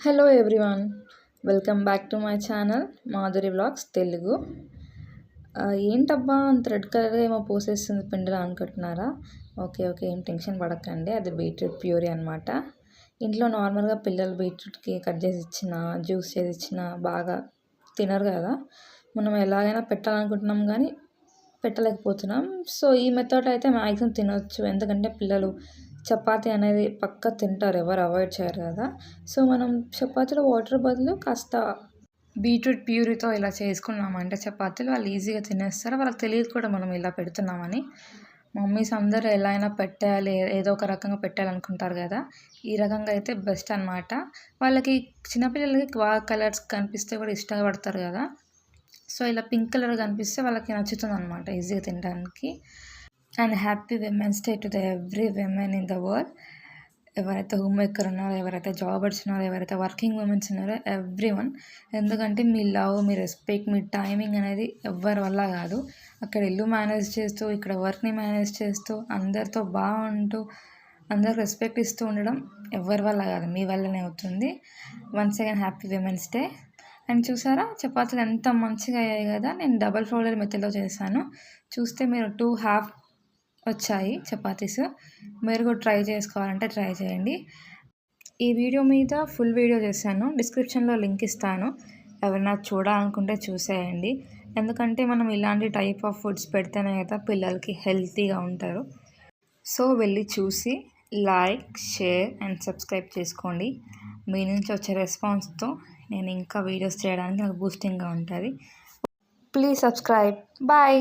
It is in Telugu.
Hello everyone, welcome back to my channel Madhuri vlogs Telugu. ఏంటబ్బా అంత రెడ్ కలర్ ఏమో పోసేస్తుంది పిండిలో అనుకుంటున్నారా? ఓకే, ఏం టెన్షన్ పడకండి, అది బీట్రూట్ ప్యూరీ అనమాట. ఇంట్లో నార్మల్గా పిల్లలు బీట్రూట్కి కట్ చేసి ఇచ్చిన, జ్యూస్ చేసి ఇచ్చిన బాగా తినరు కదా. మనం ఎలాగైనా పెట్టాలనుకుంటున్నాం కానీ పెట్టలేకపోతున్నాం. సో ఈ మెథడ్ అయితే మ్యాక్సిమం తినవచ్చు, ఎందుకంటే పిల్లలు చపాతీ అనేది పక్కా తింటారు, ఎవరు అవాయిడ్ చేయరు కదా. సో మనం చపాతీలో వాటర్ బదులు కాస్త బీట్రూట్ ప్యూరీతో ఇలా చేసుకున్నామంటే చపాతీలు వాళ్ళు ఈజీగా తినేస్తారు. వాళ్ళకి తెలియదు కూడా మనం ఇలా పెడుతున్నామని. మమ్మీస్ అందరూ ఎలా అయినా పెట్టాలి, ఏదో ఒక రకంగా పెట్టాలనుకుంటారు కదా. ఈ రకంగా అయితే బెస్ట్ అనమాట. వాళ్ళకి చిన్నపిల్లలకి బాగా కలర్స్ కనిపిస్తే కూడా ఇష్టపడతారు కదా. సో ఇలా పింక్ కలర్ కనిపిస్తే వాళ్ళకి నచ్చుతుంది అనమాట, ఈజీగా తినడానికి. And happy women's day to the every women in the world. ఎవరైతే హోమ్ మేకర్ ఉన్నారో, ఎవరైతే జాబర్స్ ఉన్నారో, ఎవరైతే వర్కింగ్ ఉమెన్స్ ఉన్నారో, ఎవ్రీ వన్. ఎందుకంటే మీ లవ్, మీ రెస్పెక్ట్, మీ టైమింగ్ అనేది ఎవరి వల్ల కాదు. అక్కడ ఇల్లు మేనేజ్ చేస్తూ, ఇక్కడ వర్క్ని మేనేజ్ చేస్తూ, అందరితో బాగుంటూ, అందరికి రెస్పెక్ట్ ఇస్తూ ఉండడం ఎవరి వల్ల కాదు, మీ వల్లనే అవుతుంది. Once again happy women's day. And చూసారా చపాతీలు ఎంత మంచిగా అయ్యాయి కదా. నేను డబల్ ఫోల్డర్ మెథడ్లో చేశాను. చూస్తే మీరు 2 హాఫ్ వచ్చాయి చపాతీస్. మీరు కూడా ట్రై చేసుకోవాలంటే ట్రై చేయండి. ఈ వీడియో మీద ఫుల్ వీడియో చేశాను, డిస్క్రిప్షన్లో లింక్ ఇస్తాను. ఎవరైనా చూడాలనుకుంటే చూసేయండి. ఎందుకంటే మనం ఇలాంటి టైప్ ఆఫ్ ఫుడ్స్ పెడితేనే కదా పిల్లలకి హెల్తీగా ఉంటారు. సో వెళ్ళి చూసి లైక్, షేర్ అండ్ సబ్స్క్రైబ్ చేసుకోండి. మీ నుంచి వచ్చే రెస్పాన్స్తో నేను ఇంకా వీడియోస్ చేయడానికి నాకు బూస్టింగ్గా ఉంటుంది. Please subscribe. బాయ్.